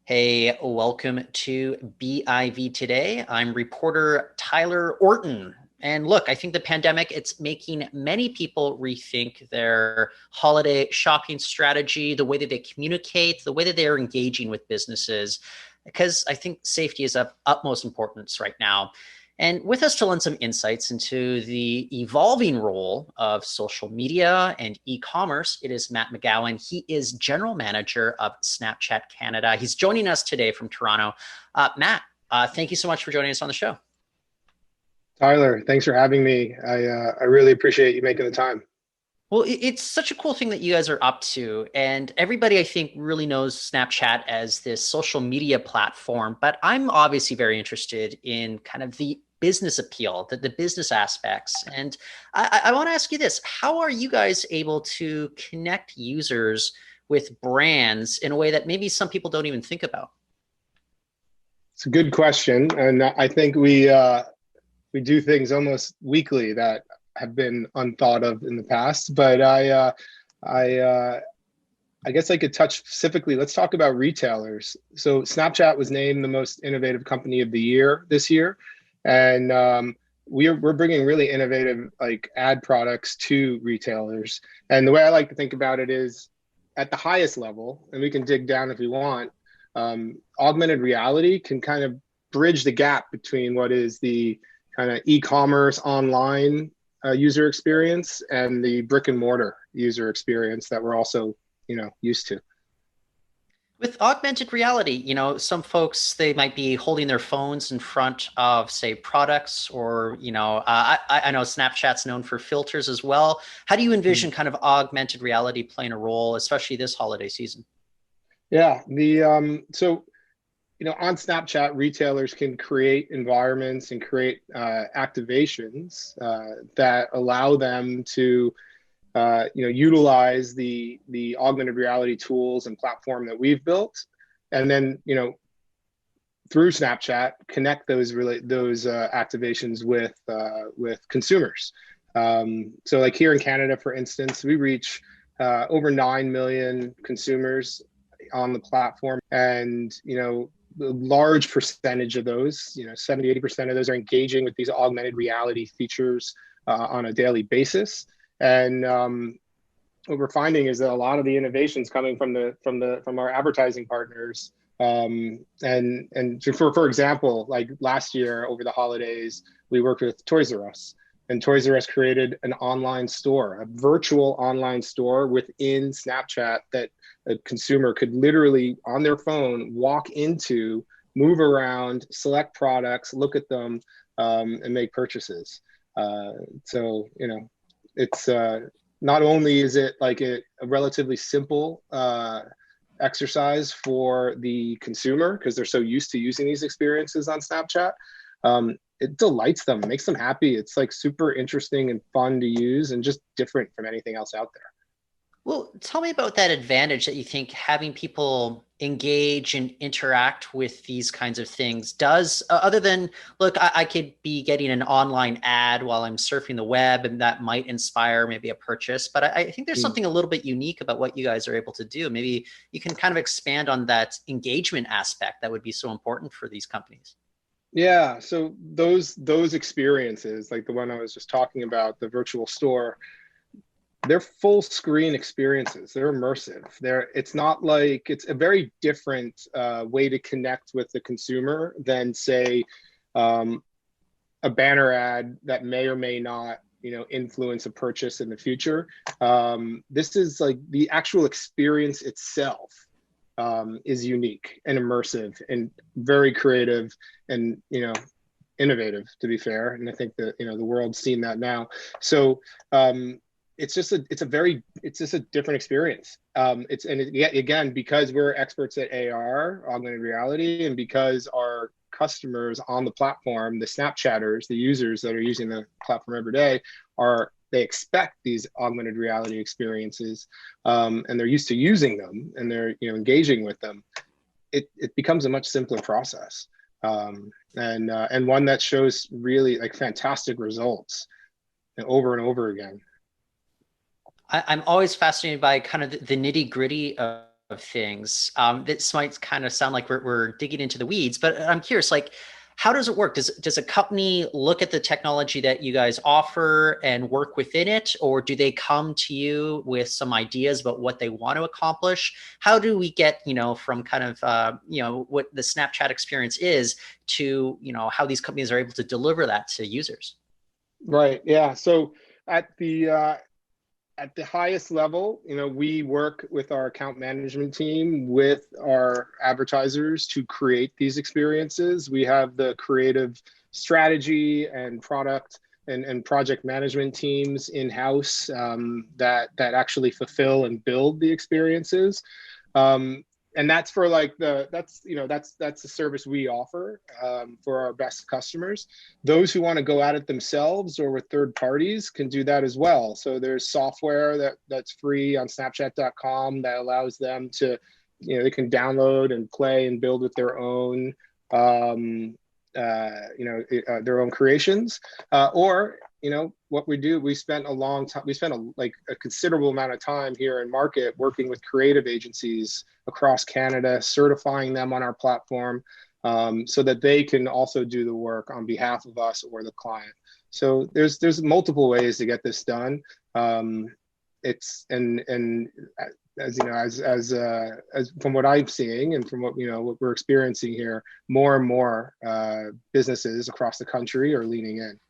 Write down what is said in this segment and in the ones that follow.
Hey, welcome to BIV Today. I'm reporter Tyler Orton. And look, I think the pandemic, it's making many people rethink their holiday shopping strategy, the way that they communicate, the way that they're engaging with businesses, because I think safety is of utmost importance right now. And with us to lend some insights into the evolving role of social media and e-commerce, it is Matt McGowan. He is general manager of Snapchat Canada. He's joining us today from Toronto. Matt, thank you so much for joining us on the show. Tyler, thanks for having me. I really appreciate you making the time. Well, it's such a cool thing that you guys are up to. And everybody, I think, really knows Snapchat as this social media platform. But I'm obviously very interested in kind of the business appeal, the business aspects. And I want to ask you this. How are you guys able to connect users with brands in a way that maybe some people don't even think about? It's a good question, and I think we do things almost weekly that have been unthought of in the past. But I I guess I could touch specifically. Let's talk about retailers. So Snapchat was named the most innovative company of the year this year, and we're bringing really innovative like ad products to retailers. And the way I like to think about it is at the highest level, and we can dig down if we want. Augmented reality can kind of bridge the gap between what is the kind of e-commerce online user experience and the brick and mortar user experience that we're also used to. With augmented reality, some folks, they might be holding their phones in front of, say, products or, I know Snapchat's known for filters as well. How do you envision kind of augmented reality playing a role, especially this holiday season? Yeah, the so on Snapchat, retailers can create environments and create activations that allow them to utilize the augmented reality tools and platform that we've built, and then through Snapchat connect those activations with consumers. So like here in Canada, for instance, we reach over 9 million consumers on the platform, and a large percentage of those, 70-80% of those are engaging with these augmented reality features on a daily basis. And what we're finding is that a lot of the innovations coming from our advertising partners. And for example, like last year over the holidays, we worked with Toys R Us, and Toys R Us created an online store, a virtual online store within Snapchat that a consumer could literally on their phone walk into, move around, select products, look at them, and make purchases. So it's not only is it like a relatively simple exercise for the consumer because they're so used to using these experiences on Snapchat. It delights them, makes them happy. It's like super interesting and fun to use and just different from anything else out there. Well, tell me about that advantage that you think having people engage and interact with these kinds of things does, other than, look, I could be getting an online ad while I'm surfing the web, and that might inspire maybe a purchase. But I think there's Mm. something a little bit unique about what you guys are able to do. Maybe you can kind of expand on that engagement aspect that would be so important for these companies. Yeah, so those experiences, like the one I was just talking about, the virtual store, they're full screen experiences. They're immersive. It's not like it's a very different way to connect with the consumer than say um, a banner ad that may or may not influence a purchase in the future. This is like the actual experience itself is unique and immersive and very creative and innovative, to be fair. And I think that the world's seen that now. So it's just a different experience. Again, because we're experts at AR, augmented reality, and because our customers on the platform, the Snapchatters, the users that are using the platform every day, they expect these augmented reality experiences, and they're used to using them, and they're engaging with them. It becomes a much simpler process, and one that shows really like fantastic results over and over again. I'm always fascinated by kind of the nitty gritty of of things. This might kind of sound like we're digging into the weeds, but I'm curious, like, how does it work? Does a company look at the technology that you guys offer and work within it, or do they come to you with some ideas about what they want to accomplish? How do we get, from kind of, what the Snapchat experience is to, how these companies are able to deliver that to users? Right. Yeah. So at the highest level, we work with our account management team with our advertisers to create these experiences. We have the creative strategy and product and project management teams in-house, that actually fulfill and build the experiences. And that's for like that's the service we offer, for our best customers. Those who want to go at it themselves or with third parties can do that as well. So there's software that's free on snapchat.com that allows them to, they can download and play and build with their own, their own creations, or what we do, we spent a long time, we spent a considerable amount of time here in market working with creative agencies across Canada, certifying them on our platform, so that they can also do the work on behalf of us or the client. So there's multiple ways to get this done. It's and as you know, as from what I'm seeing and from what what we're experiencing here, more and more businesses across the country are leaning in.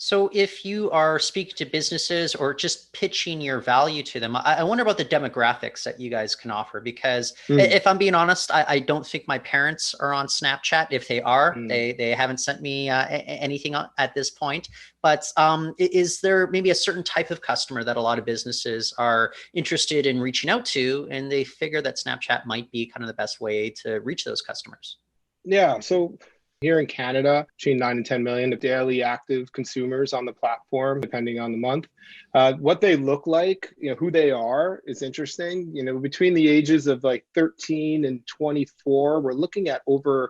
So if you are speaking to businesses or just pitching your value to them, I wonder about the demographics that you guys can offer, because Mm, if I'm being honest, I don't think my parents are on Snapchat. If they are, mm. they haven't sent me anything at this point. But is there maybe a certain type of customer that a lot of businesses are interested in reaching out to, and they figure that Snapchat might be kind of the best way to reach those customers? Yeah, so here in Canada, between 9 and 10 million of daily active consumers on the platform, depending on the month. What they look like, who they are is interesting. Between the ages of like 13 and 24, we're looking at over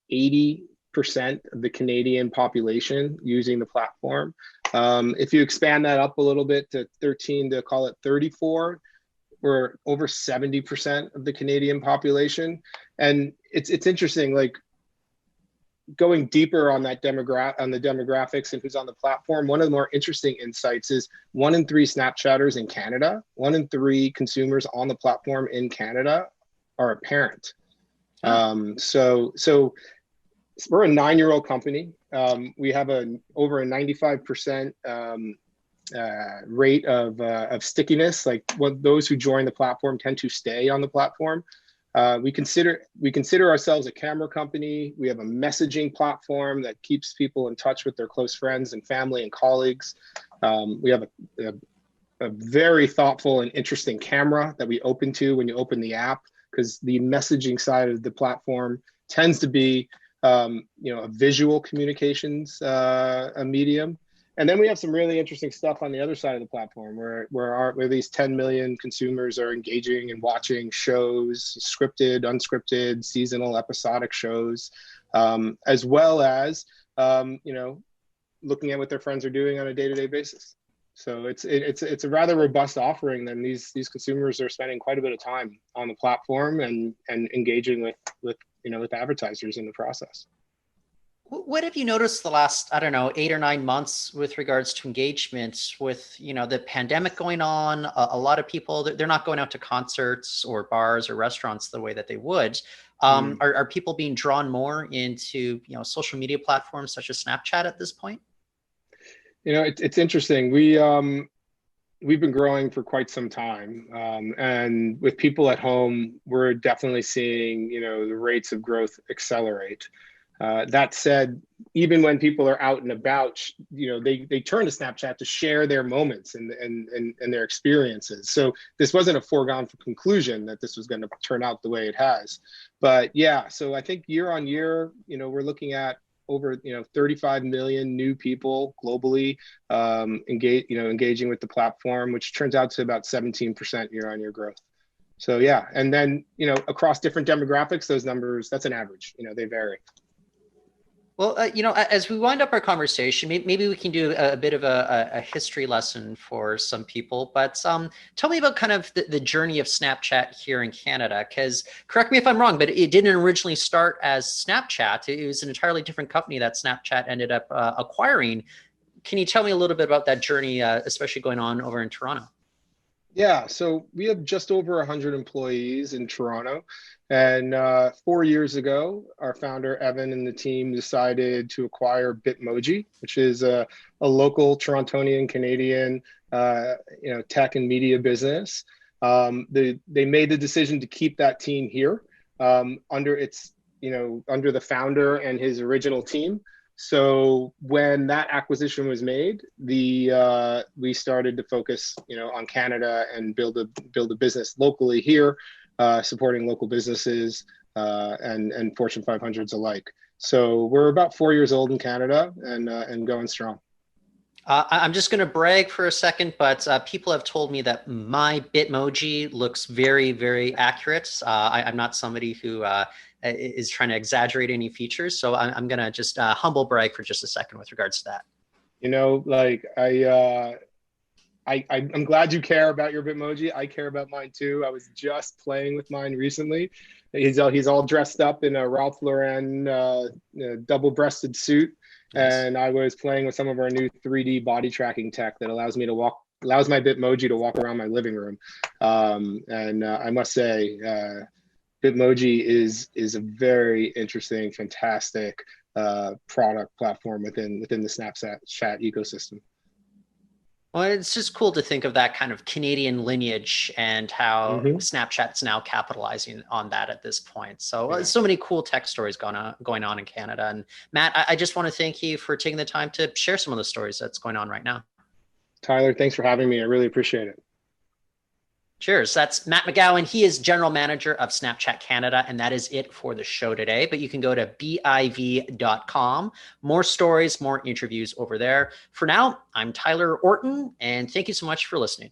80% of the Canadian population using the platform. If you expand that up a little bit to 13 to call it 34, we're over 70% of the Canadian population. And it's interesting, like going deeper on that on the demographics and who's on the platform. One of the more interesting insights is 1 in 3 Snapchatters in Canada, 1 in 3 consumers on the platform in Canada are a parent. Oh. So we're a 9-year-old company. We have over a 95% rate of stickiness. Like those who join the platform tend to stay on the platform. We consider ourselves a camera company. We have a messaging platform that keeps people in touch with their close friends and family and colleagues. We have a very thoughtful and interesting camera that we open to when you open the app, because the messaging side of the platform tends to be a visual communications a medium. And then we have some really interesting stuff on the other side of the platform where these 10 million consumers are engaging and watching shows, scripted, unscripted, seasonal, episodic shows, as well as looking at what their friends are doing on a day-to-day basis. So it's a rather robust offering. Then these consumers are spending quite a bit of time on the platform and engaging with advertisers in the process. What have you noticed the last, I don't know, 8 or 9 months with regards to engagement with, the pandemic going on? A lot of people, they're not going out to concerts or bars or restaurants the way that they would. Mm. Are people being drawn more into, social media platforms such as Snapchat at this point? It's interesting. We've been growing for quite some time, and with people at home, we're definitely seeing the rates of growth accelerate. That said, even when people are out and about, they turn to Snapchat to share their moments and their experiences. So this wasn't a foregone conclusion that this was going to turn out the way it has. But yeah, so I think year on year, we're looking at over 35 million new people globally engaging with the platform, which turns out to about 17% year on year growth. So yeah, and then across different demographics, those numbers, that's an average. They vary. Well, as we wind up our conversation, maybe we can do a bit of a history lesson for some people. But tell me about kind of the journey of Snapchat here in Canada. Because correct me if I'm wrong, but it didn't originally start as Snapchat. It was an entirely different company that Snapchat ended up acquiring. Can you tell me a little bit about that journey, especially going on over in Toronto? Yeah, so we have just over 100 employees in Toronto. And 4 years ago, our founder, Evan, and the team decided to acquire Bitmoji, which is a local Torontonian Canadian tech and media business. They made the decision to keep that team here under under the founder and his original team. So when that acquisition was made, the we started to focus, on Canada and build a business locally here, supporting local businesses and Fortune 500s alike. So we're about 4 years old in Canada and going strong. I'm just going to brag for a second, but people have told me that my Bitmoji looks very, very accurate. I'm not somebody who is trying to exaggerate any features, so I'm going to just humble brag for just a second with regards to that. Like I'm glad you care about your Bitmoji. I care about mine too. I was just playing with mine recently. He's all dressed up in a Ralph Lauren double-breasted suit, Nice. and I was playing with some of our new 3D body tracking tech that allows my Bitmoji to walk around my living room. And I must say, Bitmoji is a very interesting, fantastic product platform within the Snapchat chat ecosystem. Well, it's just cool to think of that kind of Canadian lineage and how Hmm. Snapchat's now capitalizing on that at this point. So, Yeah. so many cool tech stories going on in Canada. And Matt, I just want to thank you for taking the time to share some of the stories that's going on right now. Tyler, thanks for having me. I really appreciate it. Cheers. That's Matt McGowan. He is general manager of Snapchat Canada, and that is it for the show today. But you can go to biv.com. More stories, more interviews over there. For now, I'm Tyler Orton, and thank you so much for listening.